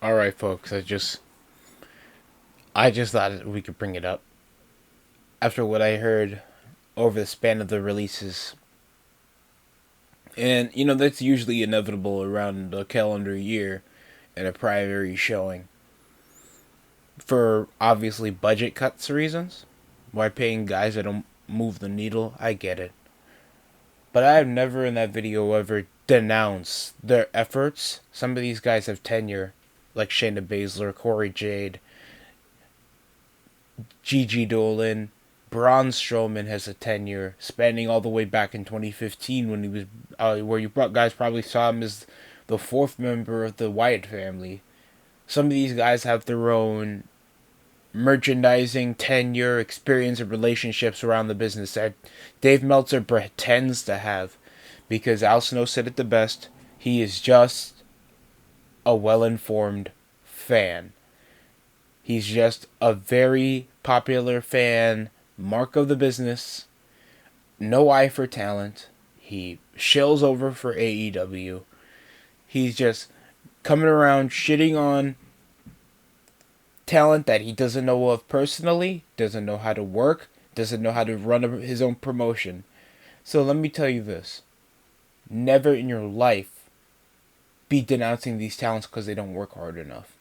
All right, folks. I just thought we could bring it up after what I heard over the span of the releases, and that's usually inevitable around the calendar year and a primary showing for obviously budget cuts reasons. Why paying guys that don't move the needle? I get it, but I've never in that video ever denounced their efforts. Some of these guys have tenure, like Shayna Baszler, Corey Jade, Gigi Dolan. Braun Strowman has a tenure spanning all the way back in 2015 when he was, where you guys probably saw him as the fourth member of the Wyatt family. Some of these guys have their own merchandising, tenure, experience, and relationships around the business that Dave Meltzer pretends to have. Because Al Snow said it the best, he is just a well informed fan. He's just a very popular fan, mark of the business, no eye for talent. He shills over for AEW. He's just coming around shitting on talent that he doesn't know of personally, doesn't know how to work, doesn't know how to run his own promotion. So let me tell you this. Never in your life be denouncing these talents because they don't work hard enough.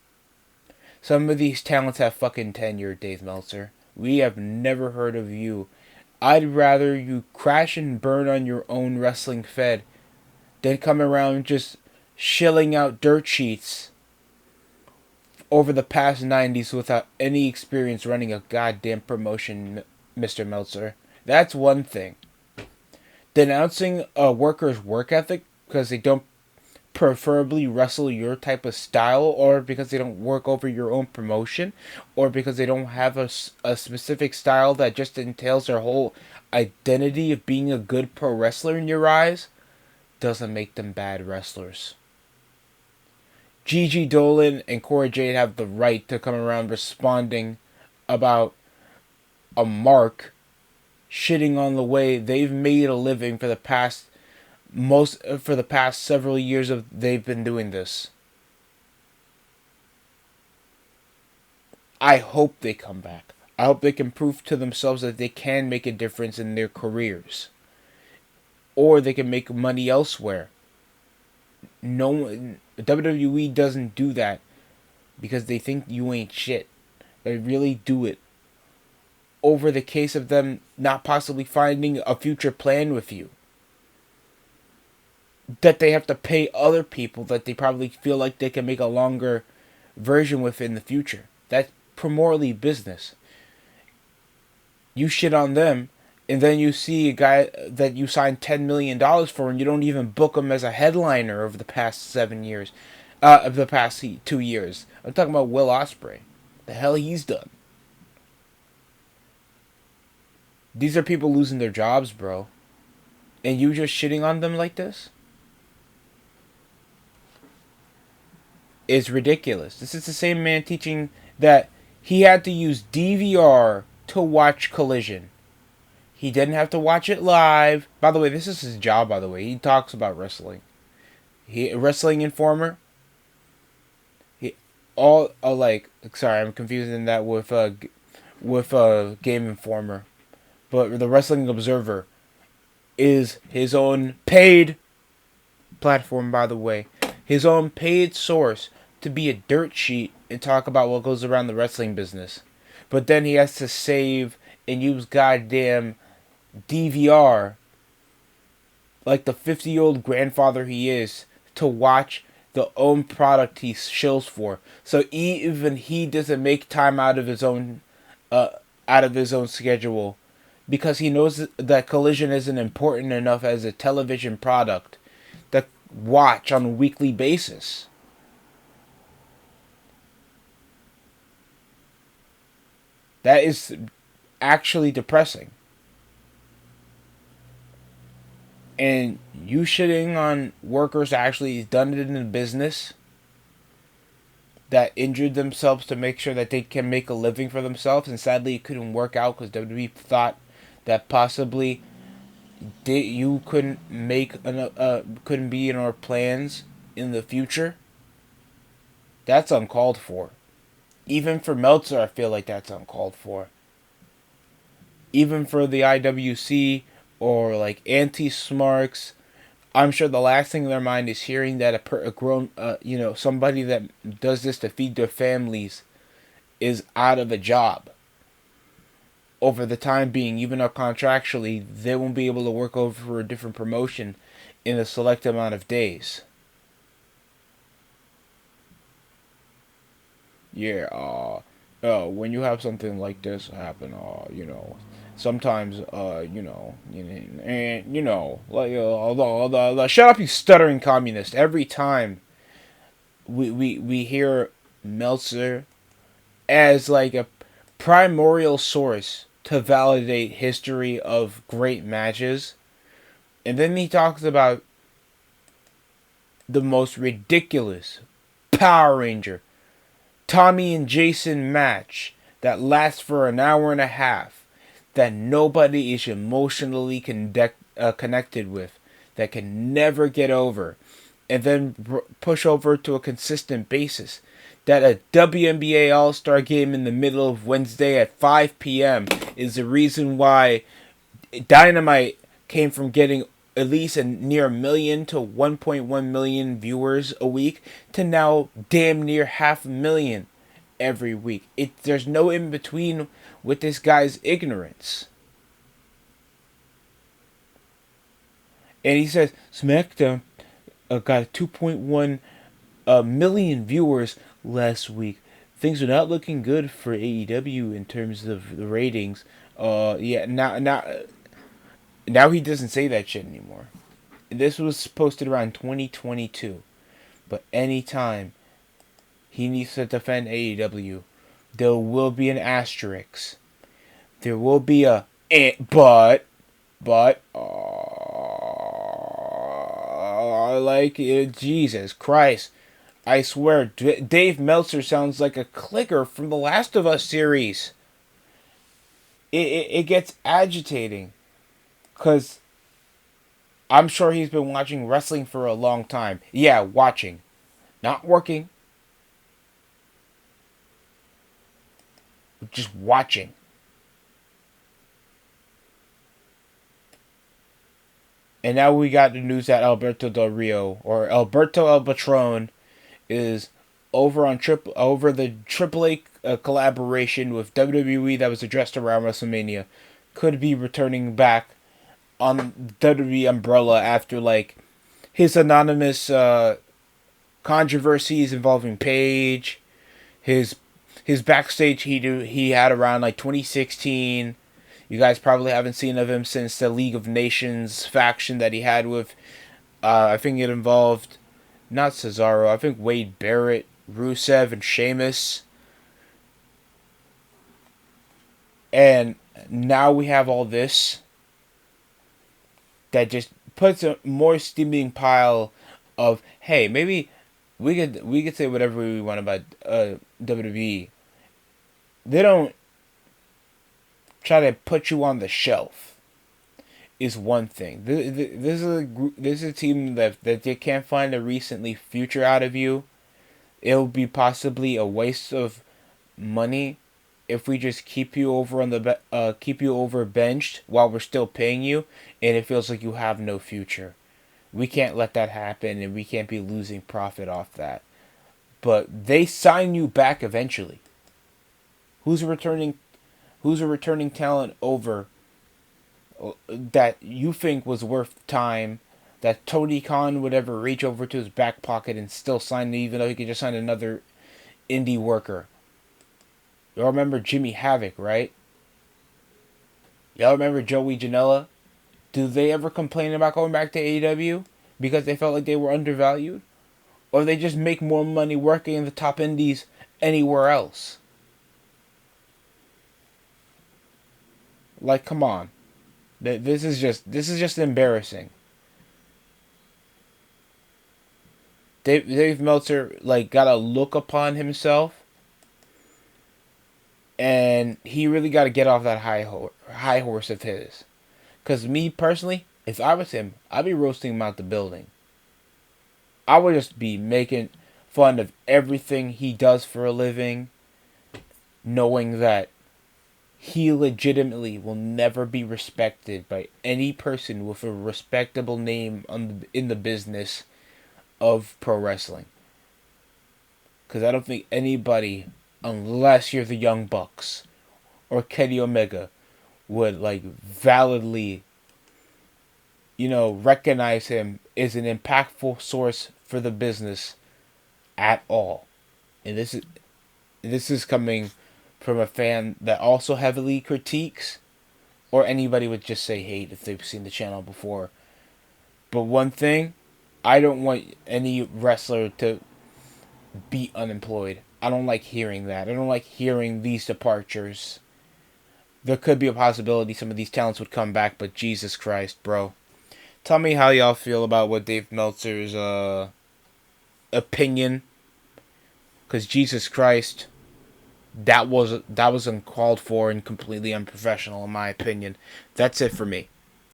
Some of these talents have fucking tenure, Dave Meltzer. We have never heard of you. I'd rather you crash and burn on your own wrestling fed than come around just shilling out dirt sheets over the past 90s without any experience running a goddamn promotion, Mr. Meltzer. That's one thing. Denouncing a worker's work ethic because they don't preferably wrestle your type of style, or because they don't work over your own promotion, or because they don't have a specific style that just entails their whole identity of being a good pro wrestler in your eyes, doesn't make them bad wrestlers. Gigi Dolan and Cora Jade have the right to come around responding about a mark shitting on the way they've made a living for the past several years of they've been doing this. I hope they come back. I hope they can prove to themselves that they can make a difference in their careers, or they can make money elsewhere. No one, WWE doesn't do that because they think you ain't shit. They really do it over the case of them not possibly finding a future plan with you. That they have to pay other people that they probably feel like they can make a longer version with in the future. That's primarily business. You shit on them, and then you see a guy that you signed $10 million for, and you don't even book him as a headliner over the past 7 years, of the past 2 years. I'm talking about Will Ospreay. The hell he's done. These are people losing their jobs, bro, and you just shitting on them like this? Is ridiculous. This is the same man teaching that he had to use DVR to watch Collision. He didn't have to watch it live. By the way, this is his job, by the way. He talks about wrestling. He Wrestling Informer. He all sorry, I'm confusing that with Game Informer. But the Wrestling Observer is his own paid platform, by the way. His own paid source to be a dirt sheet and talk about what goes around the wrestling business. But then he has to save and use goddamn DVR like the 50-year-old grandfather he is to watch the own product he shills for. So even he doesn't make time out of his own schedule because he knows that Collision isn't important enough as a television product to watch on a weekly basis. That is actually depressing. And you shitting on workers actually done it in the business that injured themselves to make sure that they can make a living for themselves, and sadly it couldn't work out because WWE thought that possibly you couldn't couldn't be in our plans in the future. That's uncalled for. Even for Meltzer, I feel like that's uncalled for. Even for the IWC or like anti-smarks, I'm sure the last thing in their mind is hearing that a grown, somebody that does this to feed their families is out of a job. Over the time being, even though contractually they won't be able to work over for a different promotion in a select amount of days. Yeah, when you have something like this happen, sometimes, and like, shut up, you stuttering communist. Every time we hear Meltzer as like a primordial source to validate history of great matches, and then he talks about the most ridiculous Power Ranger Tommy and Jason match that lasts for an hour and a half, that nobody is emotionally connected with, that can never get over, and then push over to a consistent basis. That a WNBA All-Star game in the middle of Wednesday at 5 p.m. is the reason why Dynamite came from getting at least a near a million to 1.1 million viewers a week to now damn near 500,000 every week. There's no in between with this guy's ignorance. And he says SmackDown got 2.1 million viewers last week. Things are not looking good for AEW in terms of the ratings. Now he doesn't say that shit anymore. This was posted around 2022. But anytime he needs to defend AEW, there will be an asterisk. There will be a Jesus Christ. I swear, Dave Meltzer sounds like a clicker from the Last of Us series. It gets agitating. Because I'm sure he's been watching wrestling for a long time. Yeah, watching. Not working. Just watching. And now we got the news that Alberto Del Rio, or Alberto El Patron, is over the AAA collaboration with WWE that was addressed around WrestleMania. Could be returning back on WWE umbrella after like his anonymous controversies involving Paige, his backstage he had around like 2016. You guys probably haven't seen of him since the League of Nations faction that he had with I think it involved not Cesaro, I think Wade Barrett, Rusev, and Sheamus. And now we have all this that just puts a more steaming pile of, hey, maybe we could say whatever we want about WWE. They don't try to put you on the shelf. Is one thing. This is a team that they can't find a recently future out of you. It'll be possibly a waste of money if we just keep you over benched while we're still paying you, and it feels like you have no future. We can't let that happen, and we can't be losing profit off that. But they sign you back eventually. Who's a returning talent over that you think was worth time, that Tony Khan would ever reach over to his back pocket and still sign, even though he could just sign another indie worker? Y'all remember Jimmy Havoc, right? Y'all remember Joey Janela? Do they ever complain about going back to AEW because they felt like they were undervalued? Or they just make more money working in the top indies anywhere else? Like, come on. This is just embarrassing. Dave Meltzer got a look upon himself, and he really got to get off that high horse of his. Cause me personally, if I was him, I'd be roasting him out the building. I would just be making fun of everything he does for a living, knowing that he legitimately will never be respected by any person with a respectable name in the business of pro wrestling. Because I don't think anybody, unless you're the Young Bucks or Kenny Omega, would like validly, recognize him as an impactful source for the business at all. And this is coming from a fan that also heavily critiques, or anybody would just say hate if they've seen the channel before. But one thing, I don't want any wrestler to be unemployed. I don't like hearing that. I don't like hearing these departures. There could be a possibility some of these talents would come back, but Jesus Christ, bro. Tell me how y'all feel about what Dave Meltzer's opinion. Because Jesus Christ, that was uncalled for and completely unprofessional in my opinion. That's it for me.